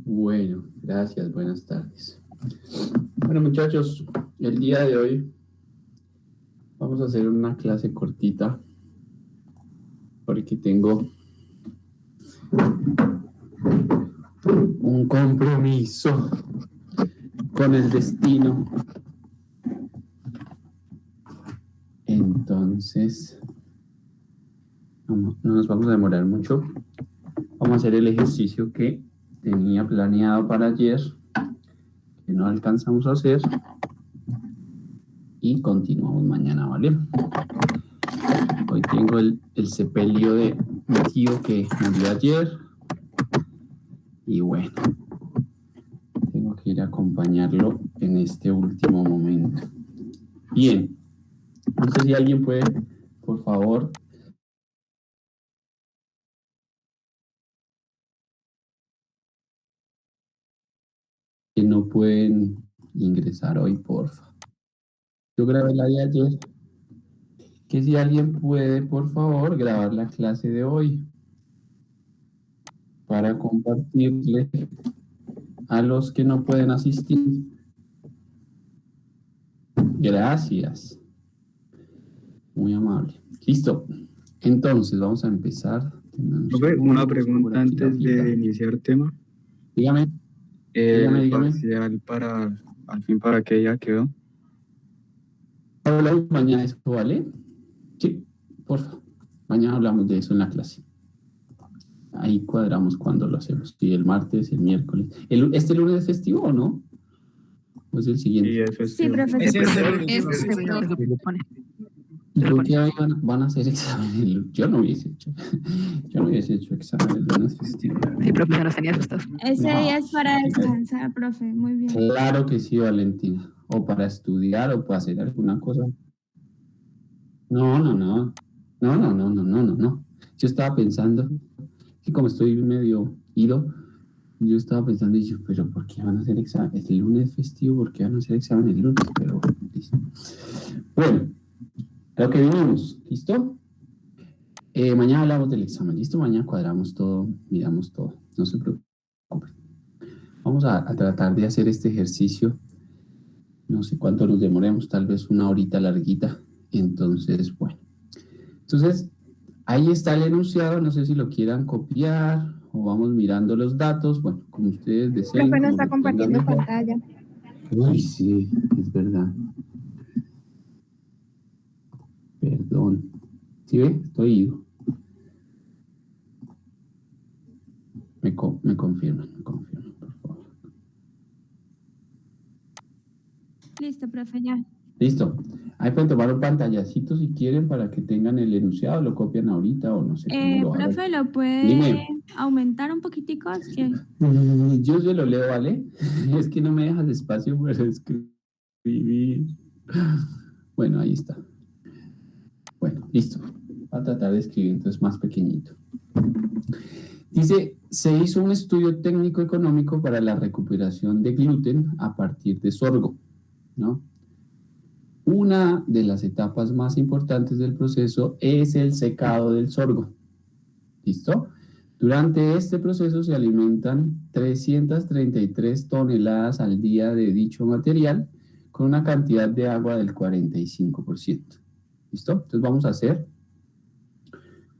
Bueno, gracias, buenas tardes. Bueno, muchachos, el día de hoy vamos a hacer una clase cortita porque tengo un compromiso con el destino. Entonces, no nos vamos a demorar mucho. Vamos a hacer el ejercicio que tenía planeado para ayer, que no alcanzamos a hacer, y continuamos mañana, ¿vale? Hoy tengo el sepelio de mi tío que murió ayer, y bueno, tengo que ir a acompañarlo en este último momento. Bien, no sé si alguien puede, por favor, que no pueden ingresar hoy, porfa. Yo grabé la de ayer. Que si alguien puede, por favor, grabar la clase de hoy para compartirle a los que no pueden asistir. Gracias. Muy amable. Listo. Entonces, vamos a empezar. Una pregunta antes de iniciar el tema. Dígame. El parcial al fin, ¿para qué día quedó? Hablamos mañana de eso, ¿vale? Sí, por favor. Mañana hablamos de eso en la clase. Ahí cuadramos cuando lo hacemos. Sí, el martes, el miércoles. ¿Este lunes es festivo o no? ¿O es el siguiente? Sí, es festivo. Sí, profesor. ¿Y por qué van a hacer examen? Yo no hubiese hecho examen el lunes festivo. Sí, profe, nos tenía asustados. Ese día es para descansar, profe. Muy bien. Claro que sí, Valentina. O para estudiar o para hacer alguna cosa. No. Yo estaba pensando, que como estoy medio ido, yo estaba pensando, y yo, pero ¿por qué van a hacer examen? Es el lunes festivo, ¿por qué van a hacer examen el lunes? Pero listo. Bueno, lo que vimos, ¿listo? Mañana hablamos del examen, ¿listo? Mañana cuadramos todo, miramos todo, no se preocupen. Vamos a tratar de hacer este ejercicio, no sé cuánto nos demoremos, tal vez una horita larguita, entonces, bueno. Entonces, ahí está el enunciado, no sé si lo quieran copiar o vamos mirando los datos, bueno, como ustedes deseen. Profe, no está compartiendo pantalla. Uy, sí, es verdad. Perdón. ¿Sí ve? Estoy ido. Me confirman, por favor. Listo, profe, ya. Listo. Ahí pueden tomar un pantallacito si quieren para que tengan el enunciado, lo copian ahorita o no sé cómo lo hagan. Profe, ¿lo puede Dime. aumentar un poquitico? Sí. Yo se lo leo, ¿vale? Es que no me dejas espacio para escribir. Bueno, ahí está. Bueno, listo. Voy a tratar de escribir entonces más pequeñito. Dice, se hizo un estudio técnico económico para la recuperación de gluten a partir de sorgo, ¿no? Una de las etapas más importantes del proceso es el secado del sorgo. ¿Listo? Durante este proceso se alimentan 333 toneladas al día de dicho material con una cantidad de agua del 45%. ¿Listo? Entonces vamos a hacer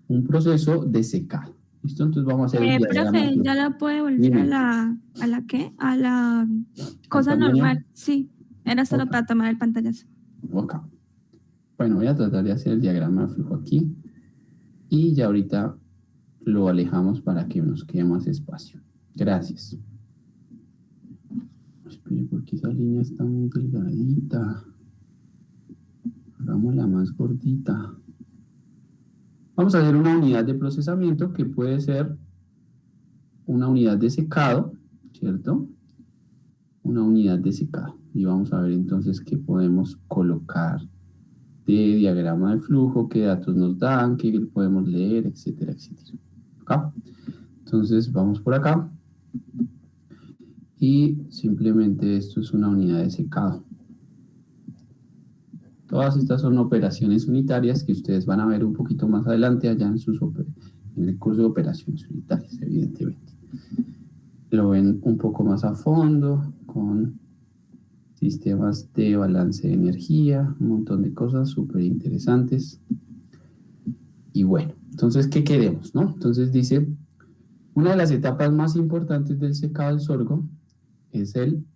un proceso de secado. ¿Listo? Entonces vamos a hacer el diagrama. Profe, ¿ya la puede volver a la qué? A la cosa normal. Sí, era solo para tomar el pantallazo. Ok. Bueno, voy a tratar de hacer el diagrama de flujo aquí y ya ahorita lo alejamos para que nos quede más espacio. Gracias. Espere, porque esa línea está muy delgadita. Hagámosla más gordita. Vamos a hacer una unidad de procesamiento que puede ser una unidad de secado, ¿cierto? Una unidad de secado. Y vamos a ver entonces qué podemos colocar de diagrama de flujo, qué datos nos dan, qué podemos leer, etcétera, etcétera. ¿Okay? Entonces vamos por acá. Y simplemente esto es una unidad de secado. Todas estas son operaciones unitarias que ustedes van a ver un poquito más adelante allá en el curso de operaciones unitarias, evidentemente. lo ven un poco más a fondo, con sistemas de balance de energía, un montón de cosas súper interesantes. Y bueno, entonces, ¿qué queremos, no? Entonces dice, una de las etapas más importantes del secado del sorgo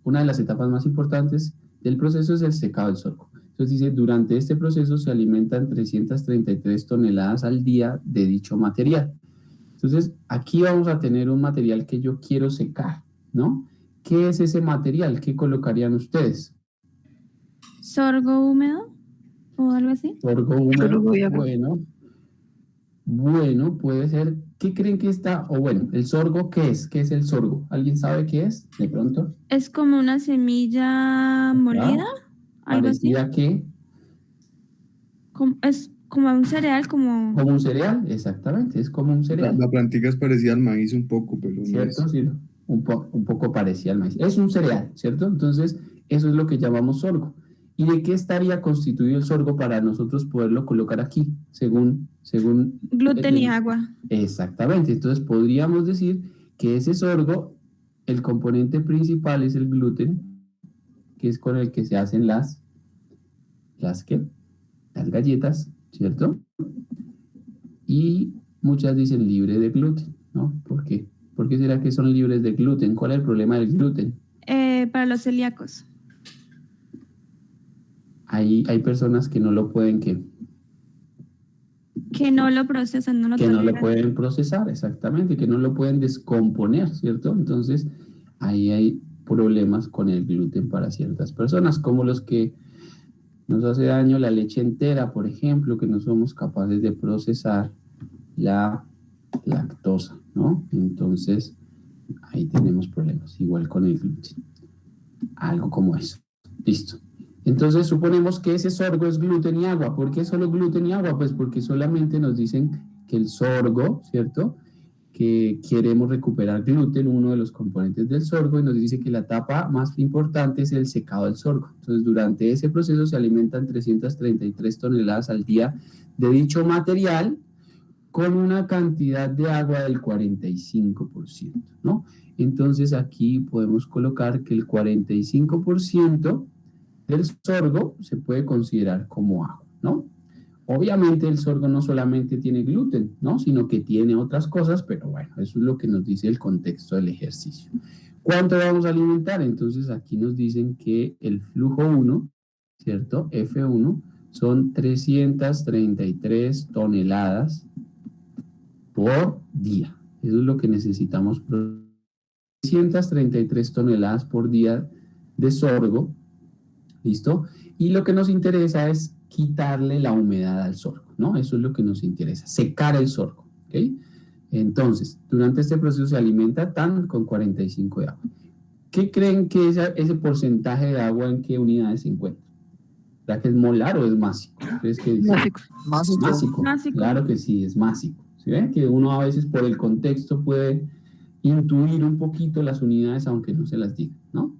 una de las etapas más importantes del proceso es el secado del sorgo. Entonces dice, durante este proceso se alimentan 333 toneladas al día de dicho material. Entonces, aquí vamos a tener un material que yo quiero secar, ¿no? ¿Qué es ese material? ¿Qué colocarían ustedes? ¿Sorgo húmedo o algo así? Sorgo húmedo. Sorgo y agua. Bueno, puede ser. ¿Qué creen que está? O bueno, ¿el sorgo qué es? ¿Qué es el sorgo? ¿Alguien sabe qué es? De pronto. Es como una semilla molida, algo así. ¿Parecida a qué? Es como un cereal, como... Como un cereal, exactamente, es como un cereal. La plantica es parecida al maíz un poco, pero no ¿Cierto? es. Sí, un poco parecida al maíz. Es un cereal, ¿cierto? Entonces, eso es lo que llamamos sorgo. ¿Y de qué estaría constituido el sorgo para nosotros poderlo colocar aquí, según Gluten y agua. Exactamente. Entonces, podríamos decir que ese sorgo, el componente principal es el gluten, que es con el que se hacen las galletas, ¿cierto? Y muchas dicen libre de gluten, ¿no? ¿Por qué? ¿Por qué será que son libres de gluten? ¿Cuál es el problema del gluten? Para los celíacos. Hay personas que no lo pueden, Que no lo procesan, no lo que no lo toleran. pueden procesar, exactamente, que no lo pueden descomponer, ¿cierto? Entonces, ahí hay problemas con el gluten para ciertas personas, como los que nos hace daño la leche entera, por ejemplo, que no somos capaces de procesar la lactosa, ¿no? Entonces, ahí tenemos problemas, igual con el gluten. Algo como eso. Listo. Entonces, suponemos que ese sorgo es gluten y agua. ¿Por qué solo gluten y agua? Pues porque solamente nos dicen que el sorgo, ¿cierto? Que queremos recuperar gluten, uno de los componentes del sorgo, y nos dice que la etapa más importante es el secado del sorgo. Entonces, durante ese proceso se alimentan 333 toneladas al día de dicho material, con una cantidad de agua del 45%, ¿no? Entonces aquí podemos colocar que el 45% del sorgo se puede considerar como agua, ¿no? Obviamente el sorgo no solamente tiene gluten, ¿no? Sino que tiene otras cosas, pero bueno, eso es lo que nos dice el contexto del ejercicio. ¿Cuánto vamos a alimentar? Entonces aquí nos dicen que el flujo 1, ¿cierto? F1 son 333 toneladas por día. Eso es lo que necesitamos. 333 toneladas por día de sorgo. ¿Listo? Y lo que nos interesa es quitarle la humedad al sorgo, ¿no? Eso es lo que nos interesa, secar el sorgo, ¿ok? Entonces, durante este proceso se alimenta tan con 45 de agua. ¿Qué creen que ese porcentaje de agua en qué unidades se encuentra? ¿Será que es molar o es másico? ¿Crees que es? Másico. Claro que sí, es másico. ¿Sí ven? Que uno a veces por el contexto puede intuir un poquito las unidades aunque no se las diga, ¿no?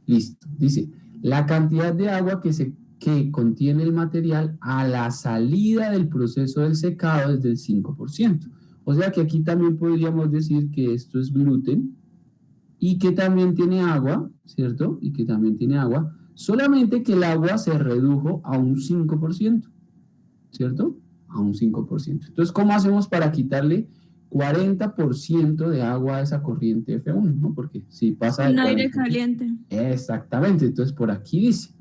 Listo. Dice, la cantidad de agua que contiene el material a la salida del proceso del secado es del 5%. O sea que aquí también podríamos decir que esto es gluten y que también tiene agua, ¿cierto? Y que también tiene agua, solamente que el agua se redujo a un 5%, ¿cierto? A un 5%. Entonces, ¿cómo hacemos para quitarle 40% de agua a esa corriente F1, ¿no? Porque si pasa de Un aire 40, caliente. exactamente. Entonces, por aquí dice,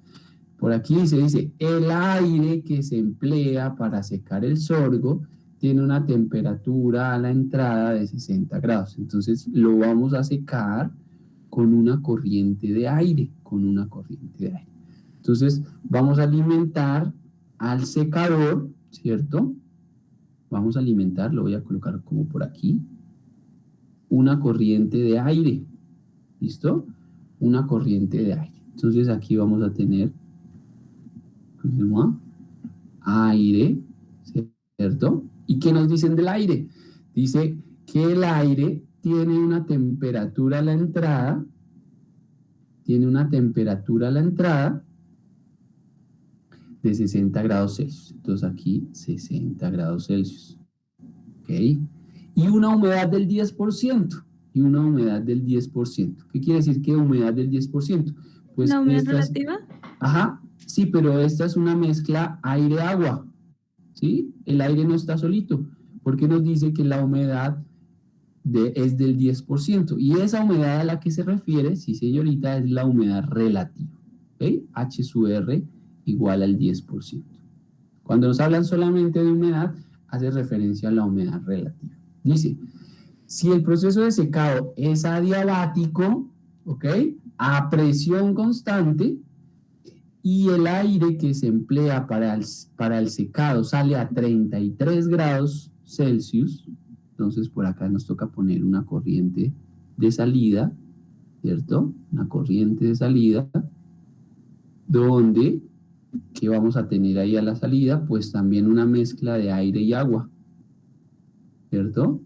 el aire que se emplea para secar el sorgo tiene una temperatura a la entrada de 60 grados. Entonces, lo vamos a secar con una corriente de aire, Entonces, vamos a alimentar al secador, ¿cierto? Vamos a alimentar, lo voy a colocar como por aquí, una corriente de aire, ¿listo? Una corriente de aire. Entonces aquí vamos a tener aire, ¿cierto? ¿Y qué nos dicen del aire? Dice que el aire tiene una temperatura a la entrada, de 60 grados Celsius. Entonces aquí 60 grados Celsius. ¿Ok? Y una humedad del 10%. y una humedad del 10%. ¿Qué quiere decir que humedad del 10%? Pues ¿La humedad relativa? Ajá, sí, pero esta es una mezcla aire-agua, ¿sí? El aire no está solito, porque nos dice que la humedad es del 10%, y esa humedad a la que se refiere, sí señorita, es la humedad relativa, ¿ok? H sub R igual al 10%. Cuando nos hablan solamente de humedad, hace referencia a la humedad relativa. Dice, si el proceso de secado es adiabático, ¿ok? A presión constante, y el aire que se emplea para el secado sale a 33 grados Celsius, entonces por acá nos toca poner una corriente de salida, ¿cierto? Una corriente de salida, donde, ¿qué vamos a tener ahí a la salida? Pues también una mezcla de aire y agua, ¿cierto?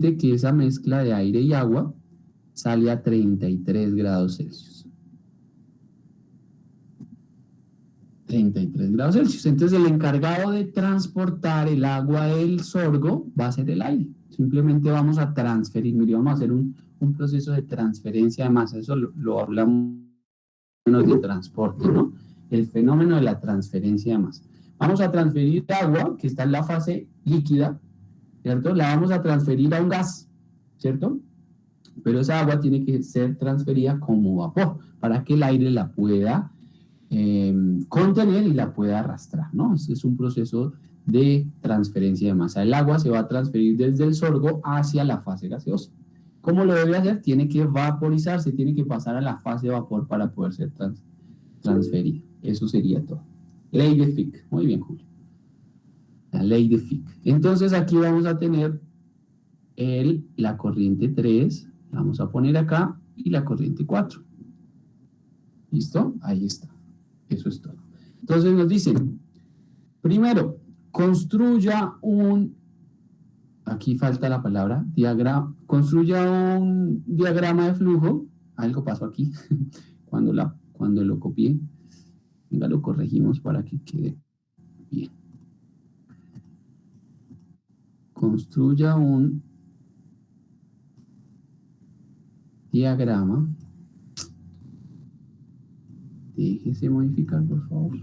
Que esa mezcla de aire y agua sale a 33 grados Celsius. 33 grados Celsius. Entonces el encargado de transportar el agua del sorgo va a ser el aire. Simplemente vamos a transferir, mire, vamos a hacer un proceso de transferencia de masa. Eso lo hablamos de transporte, ¿no? El fenómeno de la transferencia de masa. Vamos a transferir agua, que está en la fase líquida, ¿cierto? La vamos a transferir a un gas, ¿cierto? Pero esa agua tiene que ser transferida como vapor para que el aire la pueda contener y la pueda arrastrar, ¿no? Este es un proceso de transferencia de masa. El agua se va a transferir desde el sorgo hacia la fase gaseosa. ¿Cómo lo debe hacer? Tiene que vaporizarse, tiene que pasar a la fase de vapor para poder ser transferido. Eso sería todo. Ley de Fick. Muy bien, Julio. La ley de Fick. Entonces aquí vamos a tener la corriente 3, la vamos a poner acá, y la corriente 4. ¿Listo? Ahí está. Eso es todo. Entonces nos dicen, primero, construya aquí falta la palabra, construya un diagrama de flujo. Algo pasó aquí, cuando lo copié. Venga, lo corregimos para que quede bien. Construya un diagrama. Déjese modificar, por favor.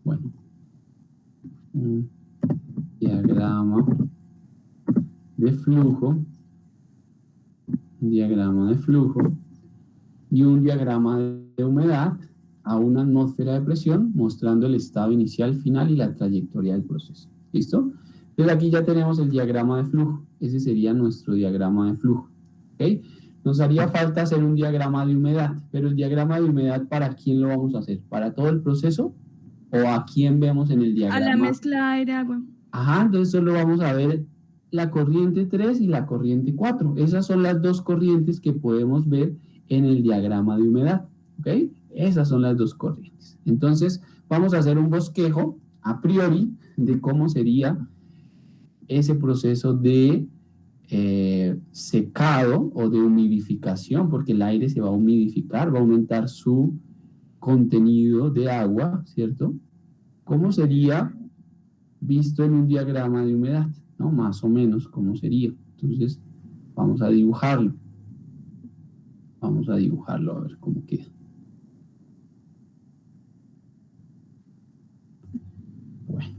Bueno, un diagrama de flujo, y un diagrama de humedad a una atmósfera de presión, mostrando el estado inicial, final y la trayectoria del proceso. ¿Listo? Entonces aquí ya tenemos el diagrama de flujo. Ese sería nuestro diagrama de flujo. ¿Ok? Nos haría falta hacer un diagrama de humedad, pero el diagrama de humedad, ¿para quién lo vamos a hacer? ¿Para todo el proceso? ¿O a quién vemos en el diagrama? A la mezcla aire-agua. Ajá, entonces solo vamos a ver la corriente 3 y la corriente 4. Esas son las dos corrientes que podemos ver en el diagrama de humedad. ¿Ok? Esas son las dos corrientes. Entonces, vamos a hacer un bosquejo a priori de cómo sería ese proceso de secado o de humidificación, porque el aire se va a humidificar, va a aumentar su contenido de agua, ¿cierto? ¿Cómo sería visto en un diagrama de humedad? ¿No? Más o menos, ¿cómo sería? Entonces, vamos a dibujarlo. Vamos a dibujarlo a ver cómo queda. Bueno.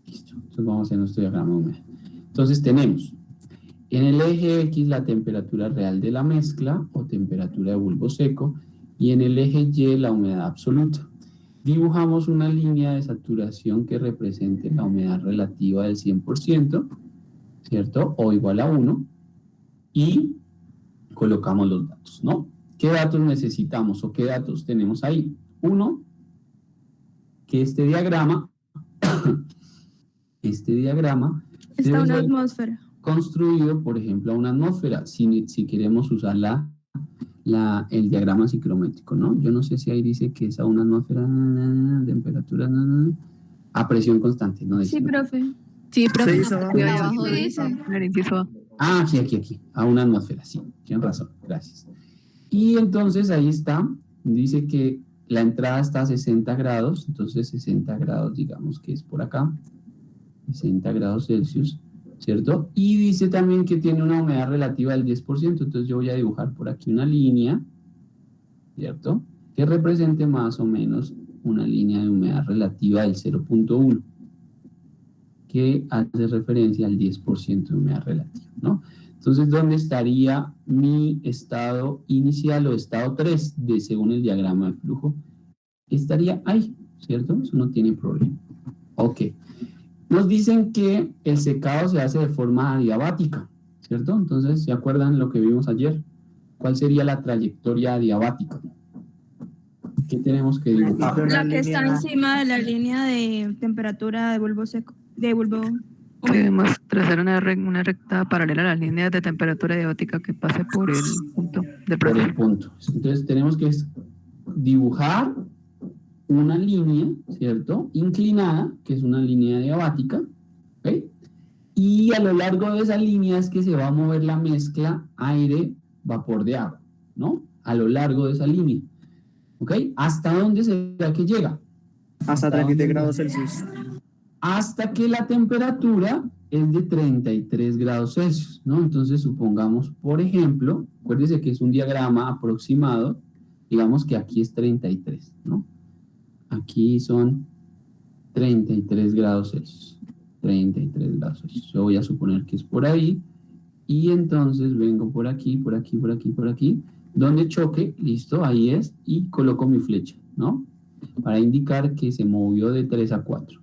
Listo. Entonces vamos a hacer nuestro diagrama de humedad. Entonces tenemos en el eje X la temperatura real de la mezcla o temperatura de bulbo seco y en el eje Y la humedad absoluta. Dibujamos una línea de saturación que represente la humedad relativa del 100%, ¿cierto? O igual a 1, y colocamos los datos, ¿no? ¿Qué datos necesitamos o qué datos tenemos ahí? Uno, que este diagrama está una atmósfera. Construido, por ejemplo, a una atmósfera, si queremos usar el diagrama ciclométrico, ¿no? Yo no sé si ahí dice que es a una atmósfera, temperatura, a presión constante, ¿no? Sí, profe. Sí, profe. Sí, Abajo dice. Aquí, a una atmósfera, sí, tienen razón, gracias. Y entonces ahí está, dice que la entrada está a 60 grados, entonces 60 grados, digamos que es por acá, 60 grados Celsius, ¿cierto? Y dice también que tiene una humedad relativa del 10%, entonces yo voy a dibujar por aquí una línea, ¿cierto? Que represente más o menos una línea de humedad relativa del 0.1, que hace referencia al 10% de humedad relativa, ¿no? Entonces, ¿dónde estaría mi estado inicial o estado 3 según el diagrama de flujo? Estaría ahí, ¿cierto? Eso no tiene problema. Ok. Nos dicen que el secado se hace de forma adiabática, ¿cierto? Entonces, ¿se acuerdan lo que vimos ayer? ¿Cuál sería la trayectoria adiabática? ¿Qué tenemos que dibujar? La que está encima de la línea de temperatura de bulbo seco, de bulbo húmedo. Debemos trazar una recta paralela a las líneas de temperatura adiabática que pase por el punto de Por proceso. el punto. Entonces, tenemos que dibujar una línea, ¿cierto? Inclinada, que es una línea adiabática, ¿ok? Y a lo largo de esa línea es que se va a mover la mezcla aire-vapor de agua, ¿no? A lo largo de esa línea, ¿ok? ¿Hasta dónde será que llega? Hasta 33 grados Celsius. Hasta que la temperatura es de 33 grados Celsius, ¿no? Entonces, supongamos, por ejemplo, acuérdense que es un diagrama aproximado, digamos que aquí es 33, ¿no? Aquí son 33 grados Celsius. 33 grados Celsius. Yo voy a suponer que es por ahí. Y entonces vengo por aquí, por aquí, por aquí, por aquí. Donde choque, listo, ahí es. Y coloco mi flecha, ¿no? Para indicar que se movió de 3 a 4.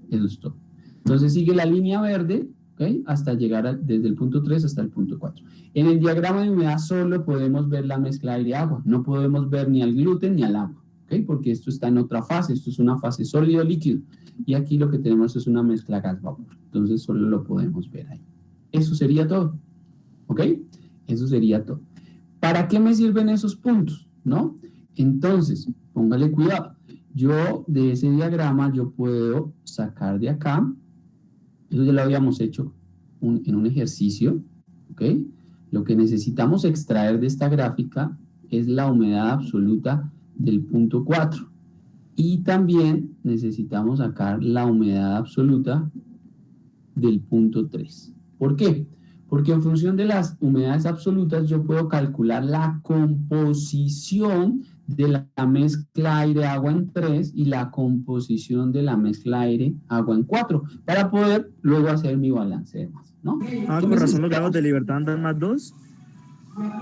Eso es todo. Entonces sigue la línea verde, ¿ok? Hasta llegar desde el punto 3 hasta el punto 4. En el diagrama de humedad solo podemos ver la mezcla aire-agua. No podemos ver ni al gluten ni al agua, ¿ok? Porque esto está en otra fase. Esto es una fase sólido-líquido. Y aquí lo que tenemos es una mezcla gas-vapor. Entonces solo lo podemos ver ahí. Eso sería todo, ¿ok? Eso sería todo. ¿Para qué me sirven esos puntos? ¿No? Entonces, póngale cuidado. Yo de ese diagrama yo puedo sacar de acá, eso ya lo habíamos hecho en un ejercicio, ¿ok? Lo que necesitamos extraer de esta gráfica es la humedad absoluta del punto 4 y también necesitamos sacar la humedad absoluta del punto 3. ¿Por qué? Porque en función de las humedades absolutas yo puedo calcular la composición de la mezcla aire-agua en 3 y la composición de la mezcla aire-agua en 4 para poder luego hacer mi balance de masa, ¿no? Con razón los grados de libertad andan más 2.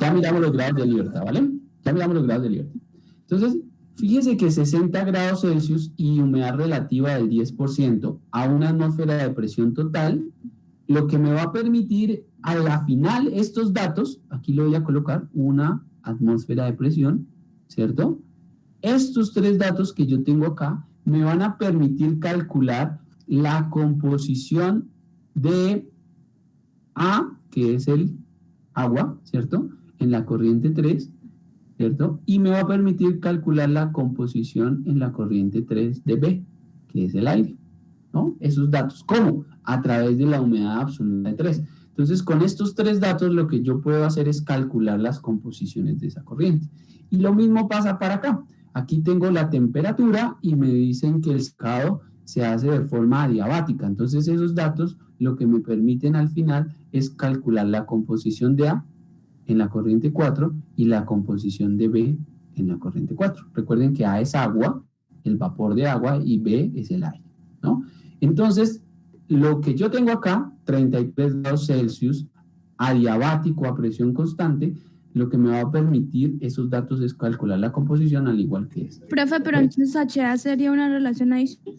Ya miramos los grados de libertad, ¿vale? Ya miramos los grados de libertad. Entonces, fíjese que 60 grados Celsius y humedad relativa del 10% a una atmósfera de presión total, lo que me va a permitir a la final estos datos, aquí lo voy a colocar, una atmósfera de presión, ¿cierto? Estos tres datos que yo tengo acá me van a permitir calcular la composición de A, que es el agua, ¿cierto? En la corriente 3, ¿cierto? Y me va a permitir calcular la composición en la corriente 3 de B, que es el aire, ¿no? Esos datos. ¿Cómo? A través de la humedad absoluta de 3. Entonces, con estos tres datos lo que yo puedo hacer es calcular las composiciones de esa corriente. Y lo mismo pasa para acá. Aquí tengo la temperatura y me dicen que el secado se hace de forma adiabática. Entonces, esos datos lo que me permiten al final es calcular la composición de A en la corriente 4 y la composición de B en la corriente 4. Recuerden que A es agua, el vapor de agua, y B es el aire, ¿no? Entonces, lo que yo tengo acá, 33 grados Celsius, adiabático a presión constante, lo que me va a permitir esos datos es calcular la composición al igual que esta. Profe, pero entonces HA sería una relación adicional.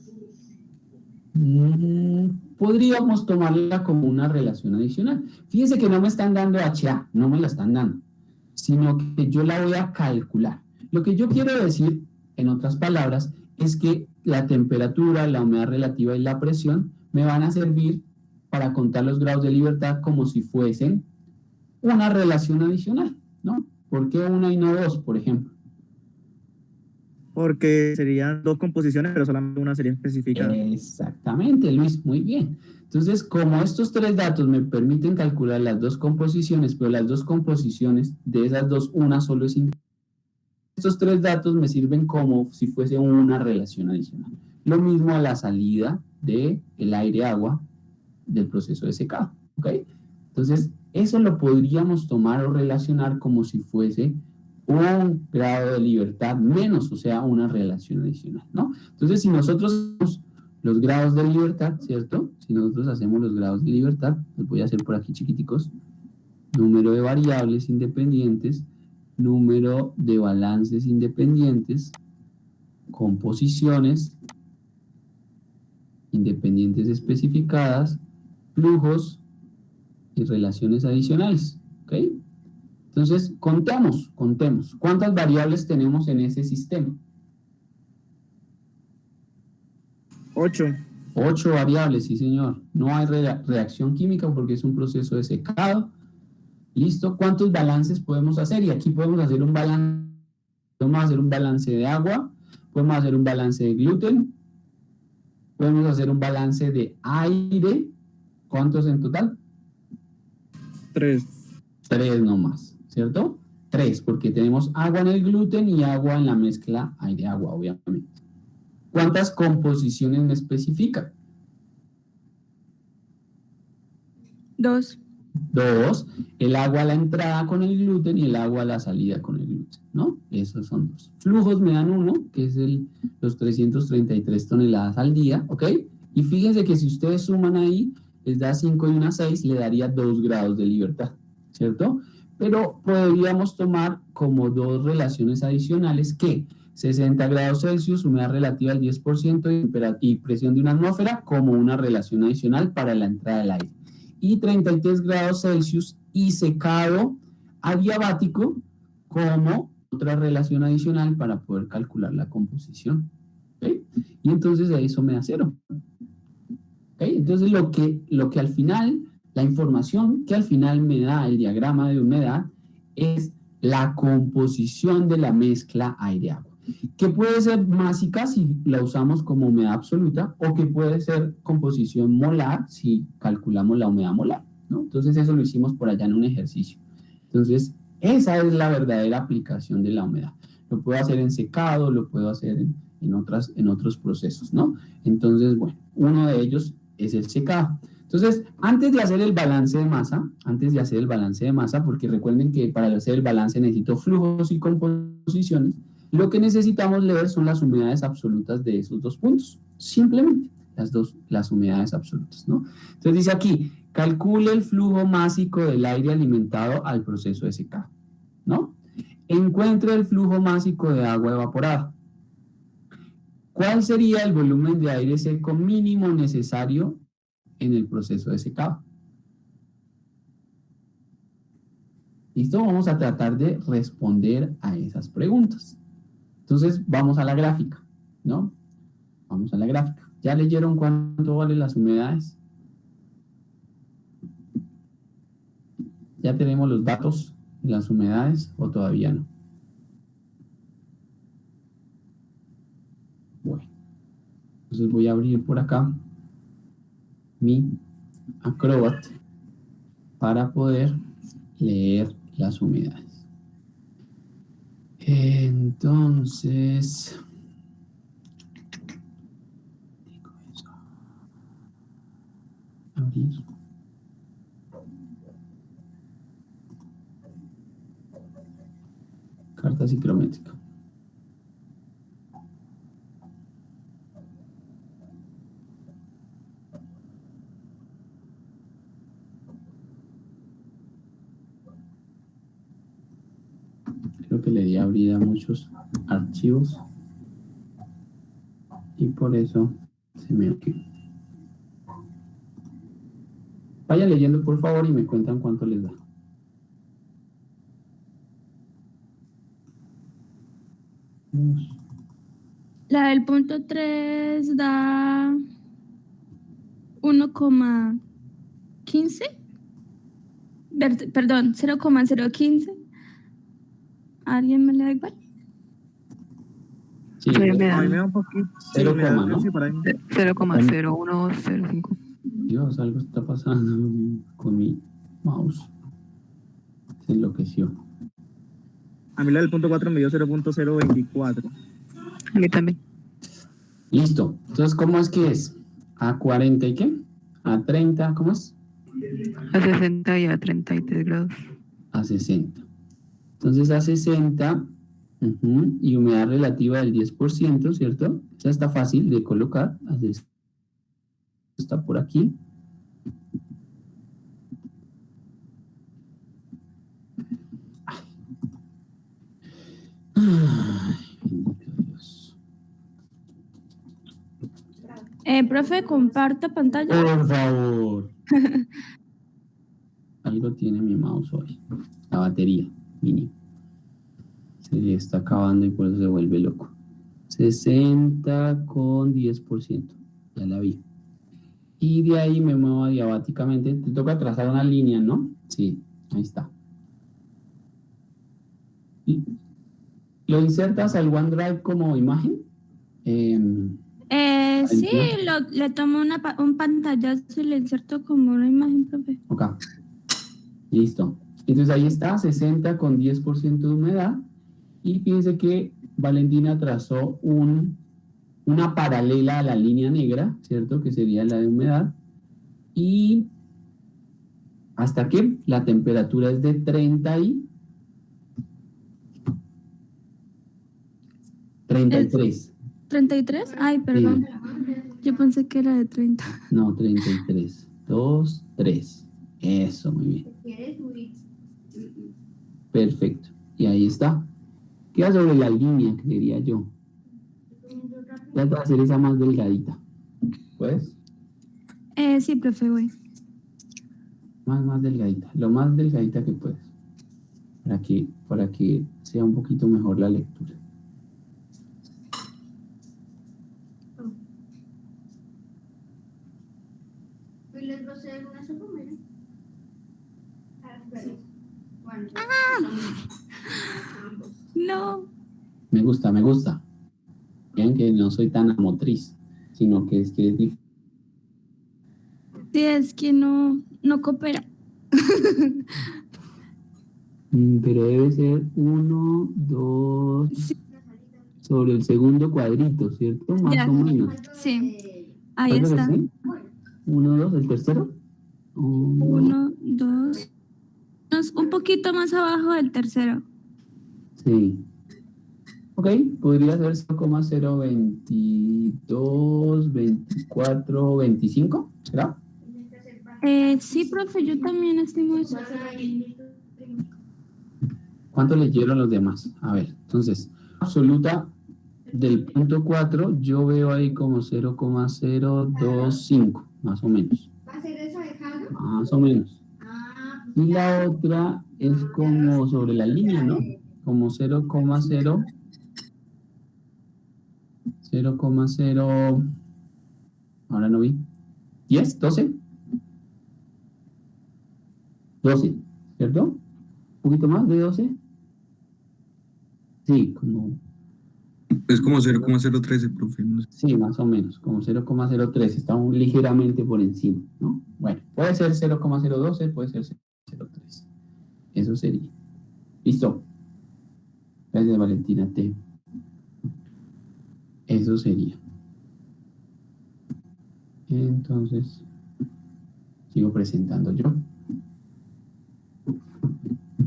Podríamos tomarla como una relación adicional. Fíjense que no me están dando HA, no me la están dando, sino que yo la voy a calcular. Lo que yo quiero decir, en otras palabras, es que la temperatura, la humedad relativa y la presión me van a servir para contar los grados de libertad como si fuesen una relación adicional, ¿no? ¿Por qué una y no dos, por ejemplo? Porque serían dos composiciones, pero solamente una sería especificada. Exactamente, Luis, muy bien. Entonces, como estos tres datos me permiten calcular las dos composiciones, pero las dos composiciones de esas dos, una solo es independiente, estos tres datos me sirven como si fuese una relación adicional. Lo mismo a la salida del aire-agua del proceso de secado, ¿ok? Entonces, eso lo podríamos tomar o relacionar como si fuese un grado de libertad menos, o sea, una relación adicional, ¿no? Entonces, si nosotros hacemos los grados de libertad, ¿cierto? Si nosotros hacemos los grados de libertad, los voy a hacer por aquí chiquiticos, número de variables independientes, número de balances independientes, composiciones independientes especificadas, flujos y relaciones adicionales, ¿ok? Entonces, contemos. ¿Cuántas variables tenemos en ese sistema? 8. 8 variables, sí señor. No hay reacción química porque es un proceso de secado. ¿Listo? ¿Cuántos balances podemos hacer? Y aquí podemos hacer un balance. Podemos hacer un balance de agua, podemos hacer un balance de gluten, podemos hacer un balance de aire. ¿Cuántos en total? 3. 3 nomás, ¿cierto? 3, porque tenemos agua en el gluten y agua en la mezcla aire-agua, obviamente. ¿Cuántas composiciones me especifica? 2. 2, el agua a la entrada con el gluten y el agua a la salida con el gluten, ¿no? Esos son 2. Flujos me dan 1, que es los 333 toneladas al día, ¿ok? Y fíjense que si ustedes suman ahí, les da 5 y una 6, le daría 2 grados de libertad, ¿cierto? Pero podríamos tomar como dos relaciones adicionales que 60 grados Celsius, humedad relativa al 10% y presión de una atmósfera como una relación adicional para la entrada del aire. Y 33 grados Celsius y secado adiabático como otra relación adicional para poder calcular la composición. ¿Okay? Y entonces eso me da 0. ¿Okay? Entonces lo que al final, la información que al final me da el diagrama de humedad es la composición de la mezcla aire-agua, que puede ser másica si la usamos como humedad absoluta o que puede ser composición molar si calculamos la humedad molar, ¿no? Entonces eso lo hicimos por allá en un ejercicio. Entonces esa es la verdadera aplicación de la humedad. Lo puedo hacer en secado, lo puedo hacer en otros procesos, ¿no? Entonces, bueno, uno de ellos es el secado. Entonces, antes de hacer el balance de masa, porque recuerden que para hacer el balance necesito flujos y composiciones, lo que necesitamos leer son las humedades absolutas de esos dos puntos. Simplemente las humedades absolutas, ¿no? Entonces dice aquí, calcule el flujo másico del aire alimentado al proceso de secado, ¿no? Encuentre el flujo másico de agua evaporada. ¿Cuál sería el volumen de aire seco mínimo necesario en el proceso de secado? ¿Listo? Vamos a tratar de responder a esas preguntas. Entonces, vamos a la gráfica, ¿no? Vamos a la gráfica. ¿Ya leyeron cuánto valen las humedades? ¿Ya tenemos los datos de las humedades o todavía no? Bueno, entonces voy a abrir por acá mi Acrobat para poder leer las humedades. Entonces, abrir. Carta psicométrica. Creo que le di a abrir a muchos archivos y por eso se me quedó. Vayan leyendo por favor y me cuentan cuánto les da. La del punto 3 da 1,15. Perdón, 0,015. ¿A alguien me le da igual? Sí, Sí, me A mí da me da un poquito. Cero me da coma, ¿no? sí, por ahí. 0,0105. Dios, algo está pasando con mi mouse. Se enloqueció. A mí la del punto 4 me dio 0.024. A mí también. Listo. Entonces, ¿cómo es que es? ¿A 40 y qué? ¿A 30? ¿Cómo es? A 60 y a 33 grados. A 60. Entonces, a 60 y humedad relativa del 10%, ¿cierto? Ya está fácil de colocar. Está por aquí. Ay, bendito Dios. Profe, comparta pantalla. Por favor. Algo tiene mi mouse hoy. La batería, mini. Se le está acabando y por eso se vuelve loco. 60 con 10%. Ya la vi. Y de ahí me muevo adiabáticamente. Te toca trazar una línea, ¿no? Sí, ahí está. Y ¿lo insertas al OneDrive como imagen? Sí, le tomo un pantallazo y le inserto como una imagen, profe. Ok. Listo. Entonces ahí está, 60 con 10% de humedad. Y fíjense que Valentina trazó una paralela a la línea negra, ¿cierto? Que sería la de humedad. Y hasta que la temperatura es de 33. ¿33? Ay, perdón. Yo pensé que era de 30. No, 33. 2, 3. Eso, muy bien. Perfecto. Y ahí está. Queda sobre la línea, creería yo. Trata de hacer esa más delgadita. ¿Puedes? Sí, profe, güey. Más delgadita. Lo más delgadita que puedes. Para que sea un poquito mejor la lectura. No. Me gusta. Vean que no soy tan amotriz, sino que es difícil. Sí, es que no coopera. Pero debe ser 1, 2, Sí. sobre el segundo cuadrito, ¿cierto? Más Ya. o menos. Sí. Ahí ¿Puede ser está. así? 1, 2, ¿el tercero? 1, 2. Un poquito más abajo del tercero. Sí. Ok, podría ser 0,022, 24, 25, ¿será? Sí, profe, yo también estimo eso. ¿Cuánto leyeron los demás? A ver, entonces, absoluta del punto 4, yo veo ahí como 0,025, más o menos. ¿Va a ser eso dejado? Más o menos. Y la otra es como sobre la línea, ¿no? Como 0,0, ahora no vi, 10, 12, ¿cierto? ¿Un poquito más de 12? Sí, como... Es como 0,013, profe. No sé. Sí, más o menos, como 0,03, está ligeramente por encima, ¿no? Bueno, puede ser 0,012, puede ser 0,03. Eso sería. Listo. Gracias, Valentina T. Eso sería. Entonces, sigo presentando yo.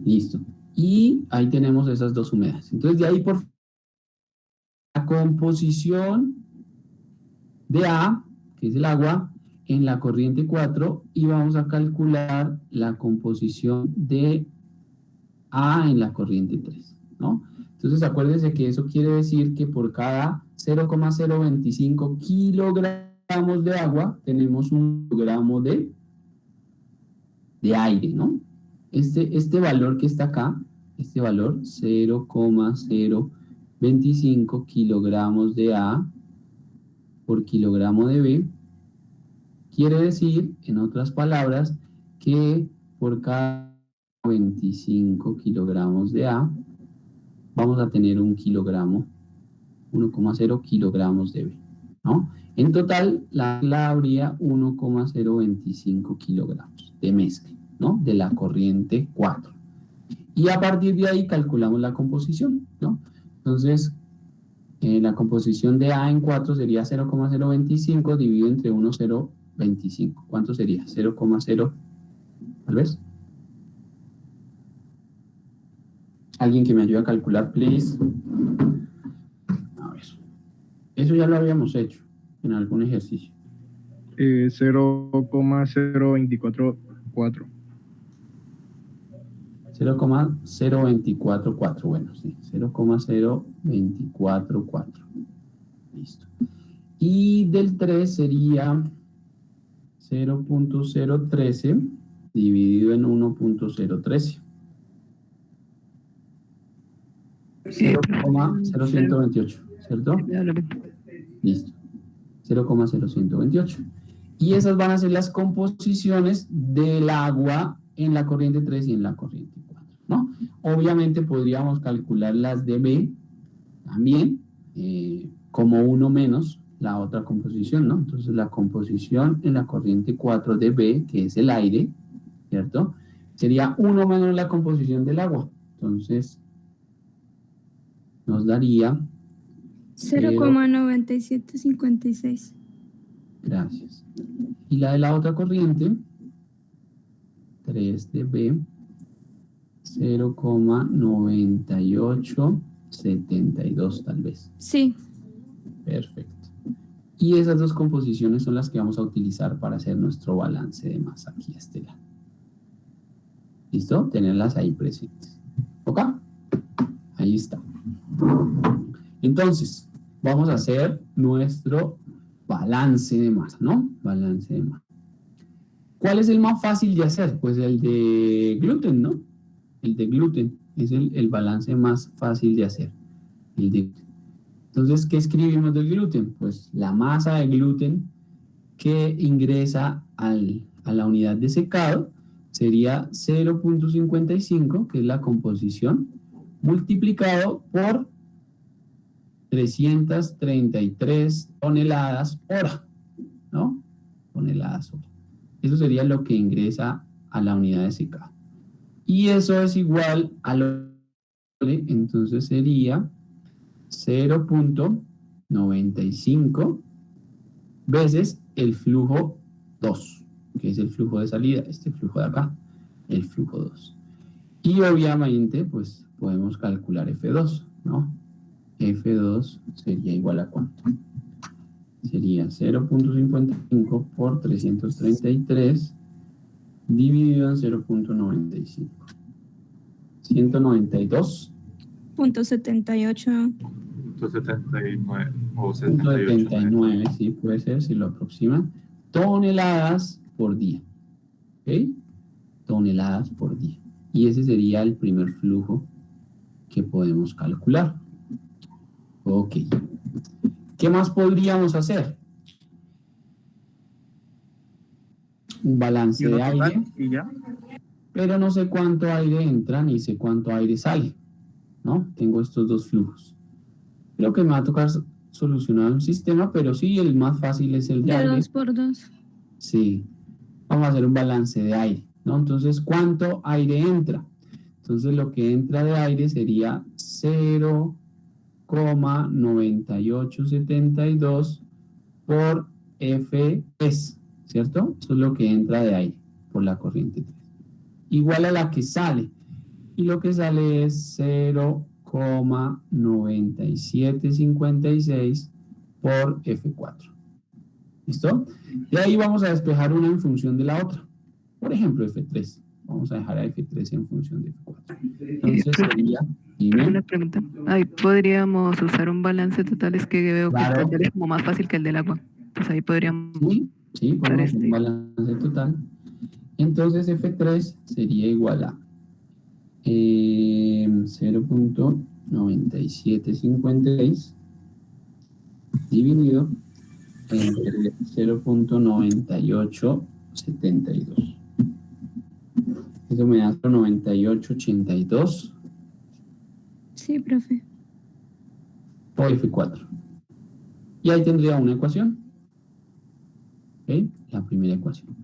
Listo. Y ahí tenemos esas dos humedades. Entonces, de ahí por la composición de A, que es el agua, en la corriente 4, y vamos a calcular la composición de A en la corriente 3, ¿no? Entonces, acuérdense que eso quiere decir que por cada 0,025 kilogramos de agua tenemos un kilogramo de aire, ¿no? Este valor que está acá, este valor, 0,025 kilogramos de A por kilogramo de B, quiere decir, en otras palabras, que por cada 25 kilogramos de A, vamos a tener 1 kilogramo 1,0 kilogramos de B, ¿no? En total, la habría 1,025 kilogramos de mezcla, ¿no? De la corriente 4. Y a partir de ahí calculamos la composición, ¿no? Entonces, la composición de A en 4 sería 0,025 dividido entre 1,025. ¿Cuánto sería? 0,0, ¿tal vez? ¿Alguien que me ayude a calcular, please? A ver. Eso ya lo habíamos hecho en algún ejercicio. 0,0244. 0,0244, bueno, sí, 0,0244. Listo. Y del 3 sería 0,013 dividido en 1,013. 0,0128, ¿cierto? Listo. 0,0128. Y esas van a ser las composiciones del agua en la corriente 3 y en la corriente 4, ¿no? Obviamente podríamos calcular las de B también como uno menos la otra composición, ¿no? Entonces la composición en la corriente 4 de B, que es el aire, ¿cierto? Sería 1 menos la composición del agua. Entonces nos daría 0,9756. Gracias. Y la de la otra corriente, 3 de B, 0,9872 tal vez. Sí. Perfecto. Y esas dos composiciones son las que vamos a utilizar para hacer nuestro balance de masa aquí a este lado. ¿Listo? Tenerlas ahí presentes. ¿Ok? Ahí está. Entonces, vamos a hacer nuestro balance de masa, ¿no? Balance de masa. ¿Cuál es el más fácil de hacer? Pues el de gluten, ¿no? El de gluten es el balance más fácil de hacer. El de gluten. Entonces, ¿qué escribimos del gluten? Pues la masa de gluten que ingresa a la unidad de secado sería 0,55, que es la composición, multiplicado por 333 toneladas hora, ¿no? Toneladas hora. Eso sería lo que ingresa a la unidad de secado. Y eso es igual a lo que, entonces sería 0,95 veces el flujo 2, que es el flujo de salida, este flujo de acá, el flujo 2. Y obviamente, pues podemos calcular F2, ¿no? F2 sería igual a ¿cuánto? Sería 0,55 por 333 dividido en 0,95. 192.78. 79 o 79, sí, puede ser, si lo aproximan. Toneladas por día. ¿Ok? Toneladas por día. Y ese sería el primer flujo que podemos calcular. Ok. ¿Qué más podríamos hacer? Un balance de aire. ¿Y ya? Pero no sé cuánto aire entra ni sé cuánto aire sale, ¿no? Tengo estos dos flujos. Creo que me va a tocar solucionar un sistema, pero sí, el más fácil es el de aire. 2 por 2. Sí. Vamos a hacer un balance de aire, ¿no? Entonces, ¿cuánto aire entra? Entonces, lo que entra de aire sería 0,9872 por F3, ¿cierto? Eso es lo que entra de aire por la corriente 3. Igual a la que sale. Y lo que sale es 0,9756 por F4. ¿Listo? De ahí vamos a despejar una en función de la otra. Por ejemplo, F3. Vamos a dejar a F3 en función de F4. Entonces sería... Una pregunta. Ahí podríamos usar un balance total, es que veo Claro. que el total es como más fácil que el del agua. Entonces ahí podríamos... Sí, podemos hacer un balance total. Entonces F3 sería igual a 0,9756 dividido entre 0,9872. Eso me da 9882. Sí, profe. o F4. Y ahí tendría una ecuación. ¿Ok? La primera ecuación.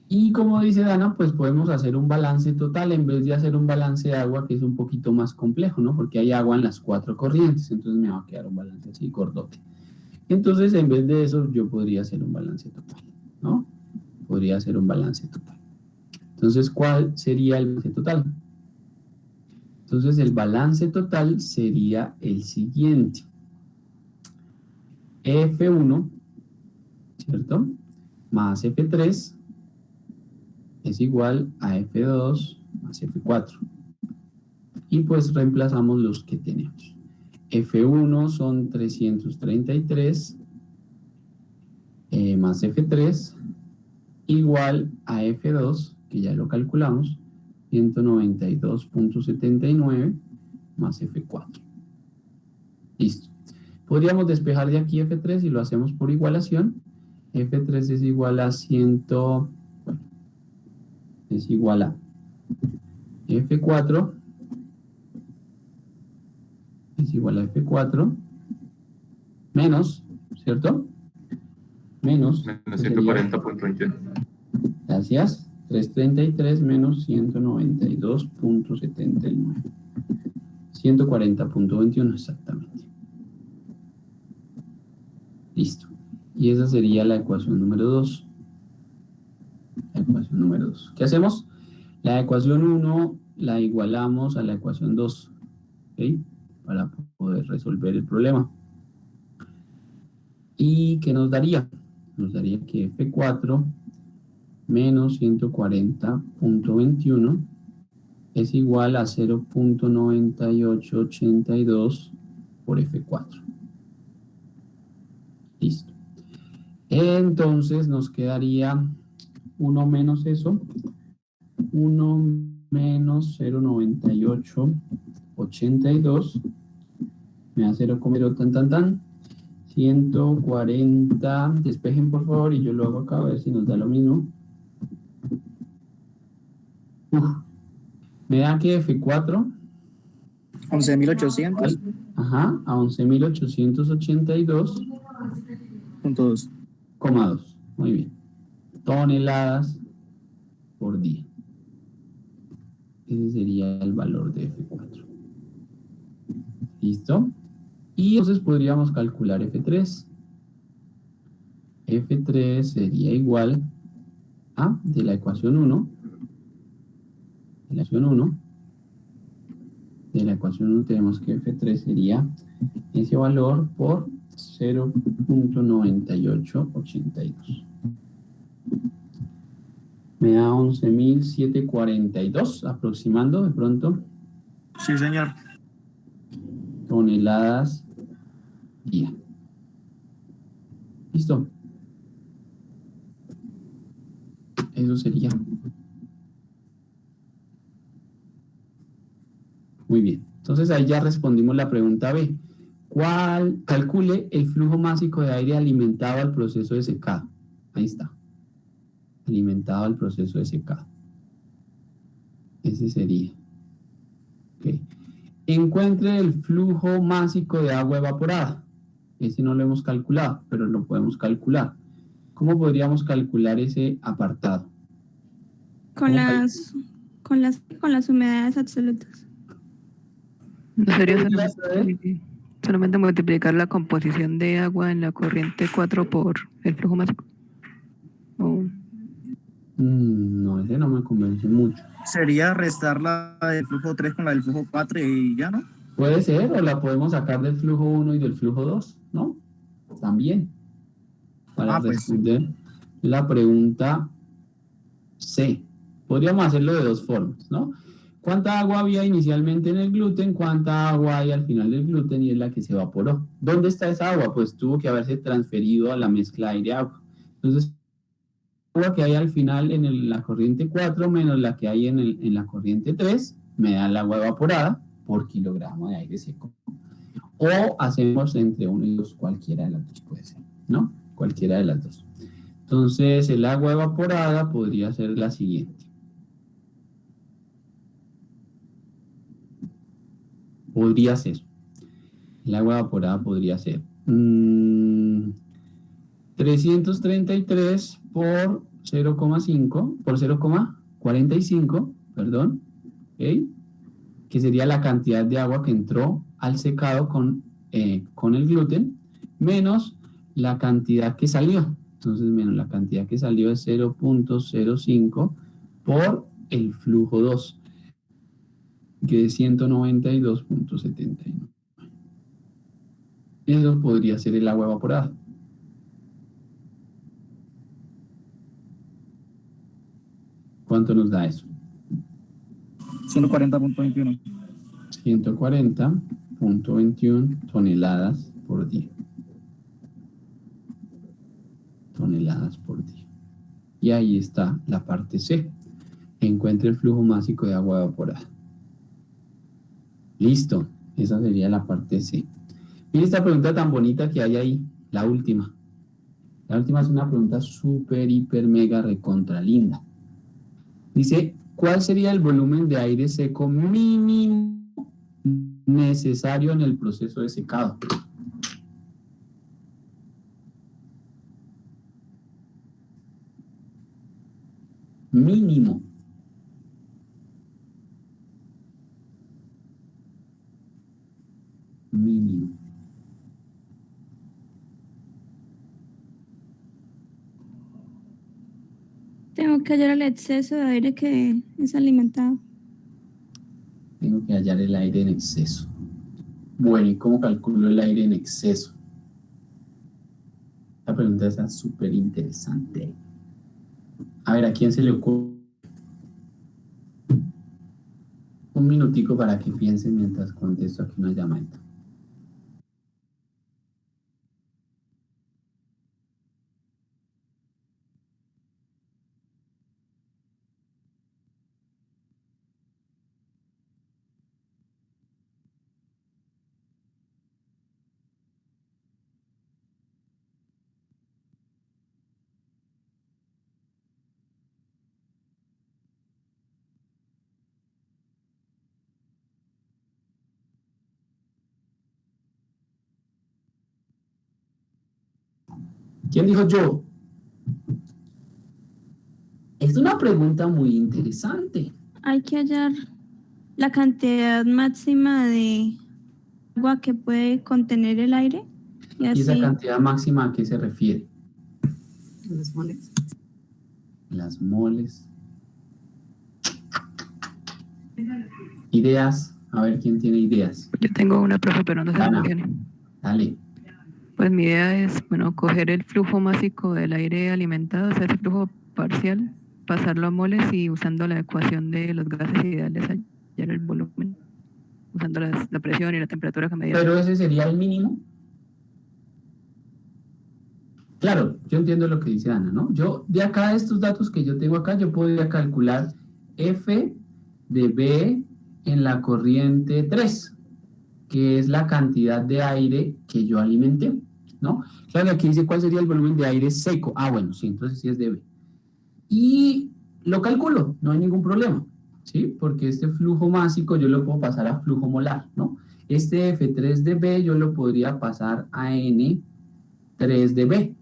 Y como dice Dana, pues podemos hacer un balance total en vez de hacer un balance de agua que es un poquito más complejo, ¿no? Porque hay agua en las 4 corrientes, entonces me va a quedar un balance así gordote. Entonces, en vez de eso, yo podría hacer un balance total, ¿no? Podría hacer un balance total. Entonces, ¿cuál sería el balance total? Entonces, el balance total sería el siguiente. F1, ¿cierto? Más F3 es igual a F2 más F4. Y pues reemplazamos los que tenemos. F1 son 333 más F3 igual a F2, que ya lo calculamos, 192.79 más F4. Listo. Podríamos despejar de aquí F3 y lo hacemos por igualación. F3 es igual a 100, bueno, es igual a F4 es igual a F4 menos, ¿cierto? Menos 140.21. Gracias. 333 menos 192.79. 140.21 exactamente. Listo. Y esa sería la ecuación número 2. La ecuación número 2. ¿Qué hacemos? La ecuación 1 la igualamos a la ecuación 2. ¿Ok? Para poder resolver el problema. ¿Y qué nos daría? Nos daría que F4 menos 140.21 es igual a 0.9882 por F4. Listo. Entonces nos quedaría 1 menos eso. 1 menos 0.9882 me da 0,0 140, despejen por favor y yo lo hago acá a ver si nos da lo mismo. Me da que F4 11.800. Ajá, a 11.882.2. Muy bien. Toneladas por día. Ese sería el valor de F4. ¿Listo? Y entonces podríamos calcular F3. F3 sería igual a, de la ecuación 1, de la ecuación 1 tenemos que F3 sería ese valor por 0.9882. Me da 11.742, aproximando de pronto. Sí, señor. Toneladas día. ¿Listo? Eso sería. Muy bien. Entonces ahí ya respondimos la pregunta B. Calcule el flujo másico de aire alimentado al proceso de secado. Ahí está. Alimentado al proceso de secado. Ese sería. Ok. Encuentre el flujo másico de agua evaporada. Ese no lo hemos calculado, pero lo podemos calcular. ¿Cómo podríamos calcular ese apartado? Con las humedades absolutas. ¿No sería solamente multiplicar la composición de agua en la corriente 4 por el flujo másico? No, ese no me convence mucho. Sería restar la del flujo 3 con la del flujo 4 y ya, ¿no? Puede ser, o la podemos sacar del flujo 1 y del flujo 2, ¿no? También. Para responder la pregunta C. Podríamos hacerlo de dos formas, ¿no? ¿Cuánta agua había inicialmente en el gluten? ¿Cuánta agua hay al final del gluten? Y es la que se evaporó. ¿Dónde está esa agua? Pues tuvo que haberse transferido a la mezcla aire-agua. Entonces, la agua que hay al final en la corriente 4 menos la que hay en la corriente 3 me da el agua evaporada por kilogramo de aire seco. O hacemos entre 1 y 2, cualquiera de las dos puede ser, ¿no? Cualquiera de las dos. Entonces, el agua evaporada podría ser la siguiente. Podría ser El agua evaporada podría ser 333 por 0,5, por 0,45, perdón, ¿ok? Que sería la cantidad de agua que entró al secado con el gluten, menos la cantidad que salió. Entonces, menos la cantidad que salió es 0,05 por el flujo 2, que es 192,79. Eso podría ser el agua evaporada. ¿Cuánto nos da eso? 140.21. 140.21 toneladas por día. Toneladas por día. Y ahí está la parte C. Encuentre el flujo másico de agua evaporada. Listo. Esa sería la parte C. Mira esta pregunta tan bonita que hay ahí. La última. La última es una pregunta súper, hiper, mega, recontra linda. Dice, ¿cuál sería el volumen de aire seco mínimo necesario en el proceso de secado? Mínimo. Mínimo. Tengo que hallar el exceso de aire que es alimentado. Tengo que hallar el aire en exceso. Bueno, ¿y cómo calculo el aire en exceso? La pregunta está súper interesante. A ver, ¿a quién se le ocurre? Un minutico para que piensen mientras contesto aquí una llamadita. ¿Quién dijo yo? Es una pregunta muy interesante. Hay que hallar la cantidad máxima de agua que puede contener el aire. Y ¿Y esa así, cantidad máxima a qué se refiere? Las moles. Las moles. Ideas. A ver quién tiene ideas. Yo tengo una, profe, pero no sé si Ana, funciona. dale. Pues mi idea es, bueno, coger el flujo másico del aire alimentado, o sea, ese flujo parcial, pasarlo a moles y usando la ecuación de los gases ideales hallar el volumen, usando la presión y la temperatura que medían. Pero ese sería el mínimo. Claro, yo entiendo lo que dice Ana, ¿no? Yo, de acá, estos datos que yo tengo acá, yo podría calcular F de B en la corriente 3, que es la cantidad de aire que yo alimenté, ¿no? Claro, aquí dice cuál sería el volumen de aire seco. Ah, bueno, sí, entonces sí es de B. Y lo calculo, no hay ningún problema, ¿sí? Porque este flujo másico yo lo puedo pasar a flujo molar, ¿no? Este F3 de B yo lo podría pasar a N3 de B.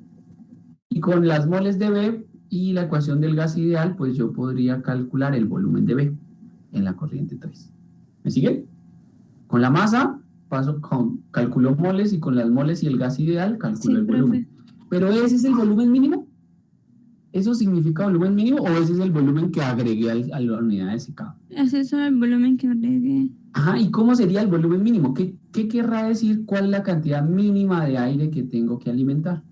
Y con las moles de B y la ecuación del gas ideal, pues yo podría calcular el volumen de B en la corriente 3. ¿Me siguen? Con la masa, calculo moles, y con las moles y el gas ideal, calculo el volumen. ¿Pero ese es el volumen mínimo? ¿Eso significa volumen mínimo o ese es el volumen que agregué a la unidad de secado? ese es el volumen que agregué. Ajá, ¿y cómo sería el volumen mínimo? ¿Qué querrá decir cuál es la cantidad mínima de aire que tengo que alimentar?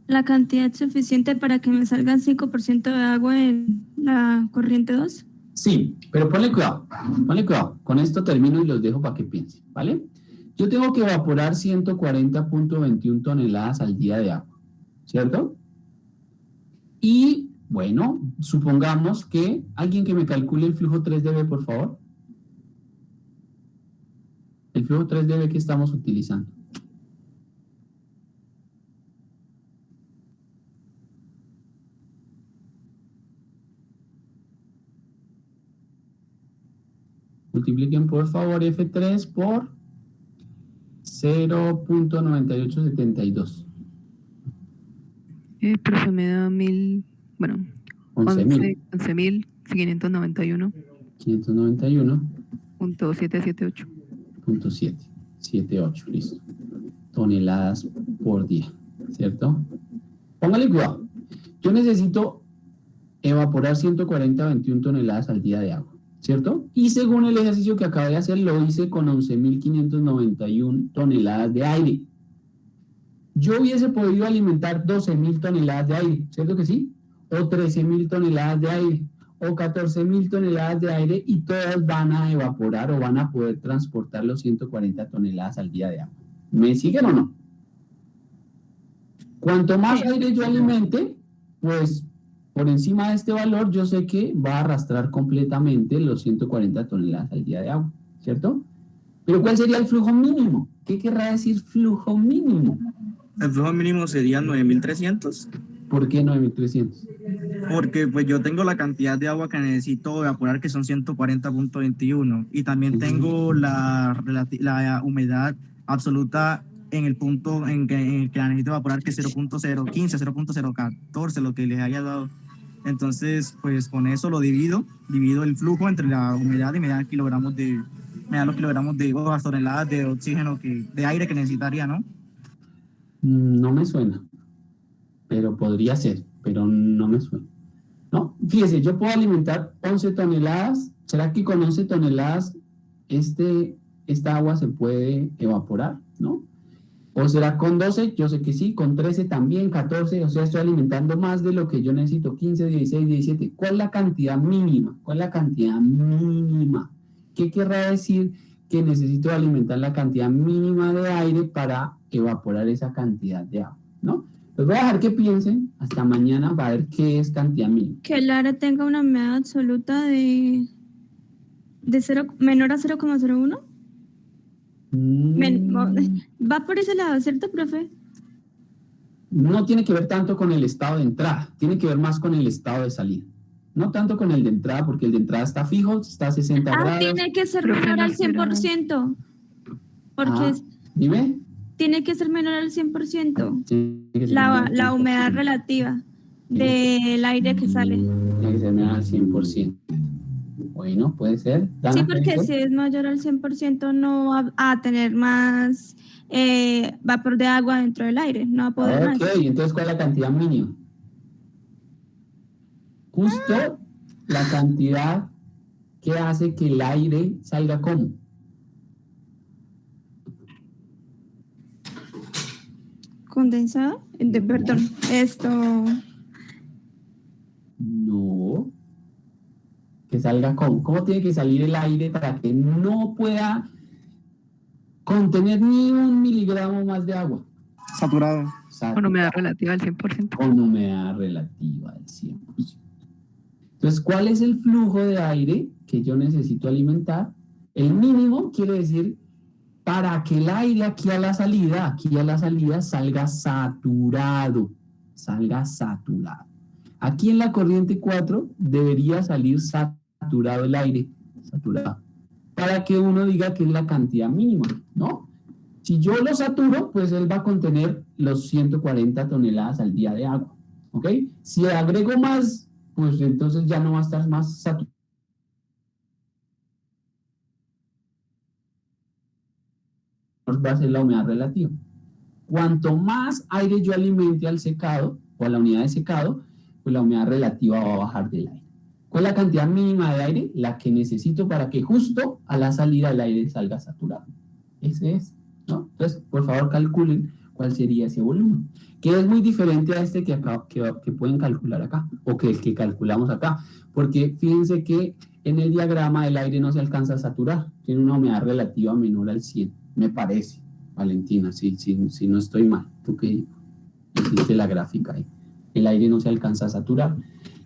La cantidad suficiente para que me salga 5% de agua en la corriente 2. Sí, pero ponle cuidado. Con esto termino y los dejo para que piensen, ¿vale? Yo tengo que evaporar 140.21 toneladas al día de agua, ¿cierto? Y, bueno, supongamos que alguien que me calcule el flujo 3 dB, por favor. El flujo 3 dB que estamos utilizando. multipliquen por favor F3 por 0.9872. Profe, me da 11.000. 11.591. 591.778. .778. Listo. Toneladas por día, ¿cierto? Póngale cuidado. Yo necesito evaporar 140.21 toneladas al día de agua, ¿cierto? Y según el ejercicio que acabé de hacer, lo hice con 11.591 toneladas de aire. Yo hubiese podido alimentar 12.000 toneladas de aire, ¿cierto que sí? O 13.000 toneladas de aire, o 14.000 toneladas de aire, y todas van a evaporar o van a poder transportar los 140 toneladas al día de agua. ¿Me siguen o no? Cuanto más aire yo alimente, pues por encima de este valor yo sé que va a arrastrar completamente los 140 toneladas al día de agua, ¿cierto? Pero ¿cuál sería el flujo mínimo? ¿Qué querrá decir flujo mínimo? El flujo mínimo sería 9.300. ¿Por qué 9.300? Porque pues yo tengo la cantidad de agua que necesito evaporar, que son 140.21, y también tengo la humedad absoluta en el punto en el que la necesito evaporar, que es 0.015, 0.014, lo que les haya dado. Entonces, pues con eso lo divido el flujo entre la humedad y me da los kilogramos de las toneladas de oxígeno, de aire que necesitaría, ¿no? No me suena, pero podría ser, pero no me suena. ¿No? Fíjese, yo puedo alimentar 11 toneladas. ¿Será que con 11 toneladas esta agua se puede evaporar? ¿No? ¿O será con 12? Yo sé que sí, con 13 también, 14, o sea, estoy alimentando más de lo que yo necesito, 15, 16, 17. ¿Cuál es la cantidad mínima? ¿Cuál es la cantidad mínima? ¿Qué querrá decir que necesito alimentar la cantidad mínima de aire para evaporar esa cantidad de agua? ¿No? Los voy a dejar que piensen hasta mañana para ver qué es cantidad mínima. Que el aire tenga una humedad absoluta de menor a 0,01. Va por ese lado, ¿cierto, profe? No tiene que ver tanto con el estado de entrada, tiene que ver más con el estado de salida. No tanto con el de entrada, porque el de entrada está fijo, está a 60 grados. Tiene que ser Profe, menor no al quiero- 100%. Porque Dime. tiene que ser menor al 100%. Tiene que ser menor al La humedad 100%. relativa del aire que sale. Tiene que ser menor al 100%. Bueno, puede ser. Dana, Sí, porque ¿puede ser? si es mayor al 100% no va a tener más vapor de agua dentro del aire. No va a poder más. Ok, entonces ¿cuál es la cantidad mínima? Justo la cantidad que hace que el aire salga como. ¿Condensado? Perdón, No. Que salga como. ¿Cómo tiene que salir el aire para que no pueda contener ni 1 miligramo más de agua? Saturado. Con humedad relativa al 100%. Con humedad relativa del 100%. Entonces, ¿cuál es el flujo de aire que yo necesito alimentar? El mínimo quiere decir para que el aire aquí a la salida salga saturado. Aquí en la corriente 4 debería salir saturado el aire, saturado, para que uno diga que es la cantidad mínima, ¿no? Si yo lo saturo, pues él va a contener los 140 toneladas al día de agua, ¿ok? Si agrego más, pues entonces ya no va a estar más saturado. Va a ser la humedad relativa. Cuanto más aire yo alimente al secado o a la unidad de secado, pues la humedad relativa va a bajar del aire. ¿Cuál es la cantidad mínima de aire? La que necesito para que justo a la salida el aire salga saturado. Ese es, ¿no? Entonces, por favor, calculen cuál sería ese volumen, que es muy diferente a este que pueden calcular acá, o que el que calculamos acá, porque fíjense que en el diagrama el aire no se alcanza a saturar, tiene una humedad relativa menor al 100, me parece, Valentina, si no estoy mal, tú que hiciste la gráfica ahí, el aire no se alcanza a saturar.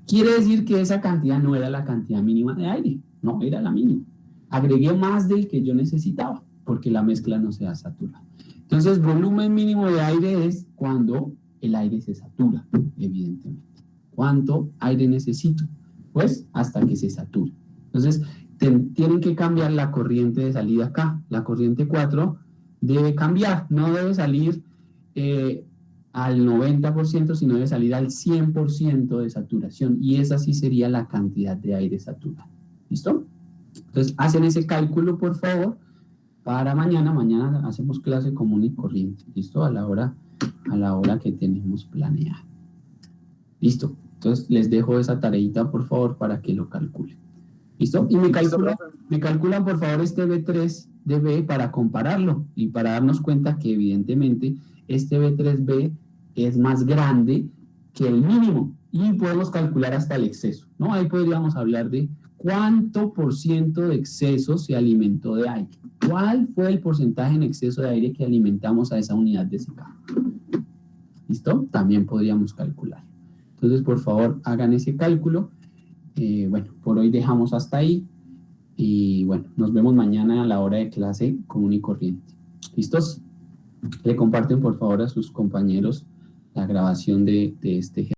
Quiere decir que esa cantidad no era la cantidad mínima de aire, no era la mínima. Agregué más del que yo necesitaba, porque la mezcla no se ha saturado. Entonces, volumen mínimo de aire es cuando el aire se satura, evidentemente. ¿Cuánto aire necesito? Pues hasta que se sature. Entonces, tienen que cambiar la corriente de salida acá. La corriente 4 debe cambiar, no debe salir al 90%, sino debe salir al 100% de saturación, y esa sí sería la cantidad de aire saturado. ¿Listo? Entonces, hacen ese cálculo, por favor, para mañana. Mañana hacemos clase común y corriente, ¿listo? A la hora que tenemos planeada. ¿Listo? Entonces, les dejo esa tareita, por favor, para que lo calculen. ¿Listo? Y me calculan, por favor, este B3DB para compararlo y para darnos cuenta que, evidentemente, este B3B es más grande que el mínimo, y podemos calcular hasta el exceso, ¿no? Ahí podríamos hablar de cuánto % de exceso se alimentó de aire. ¿Cuál fue el porcentaje en exceso de aire que alimentamos a esa unidad de secado? ¿Listo? También podríamos calcular. Entonces, por favor, hagan ese cálculo. Bueno, por hoy dejamos hasta ahí. Y bueno, nos vemos mañana a la hora de clase común y corriente. ¿Listos? Le comparten, por favor, a sus compañeros la grabación de este ejercicio.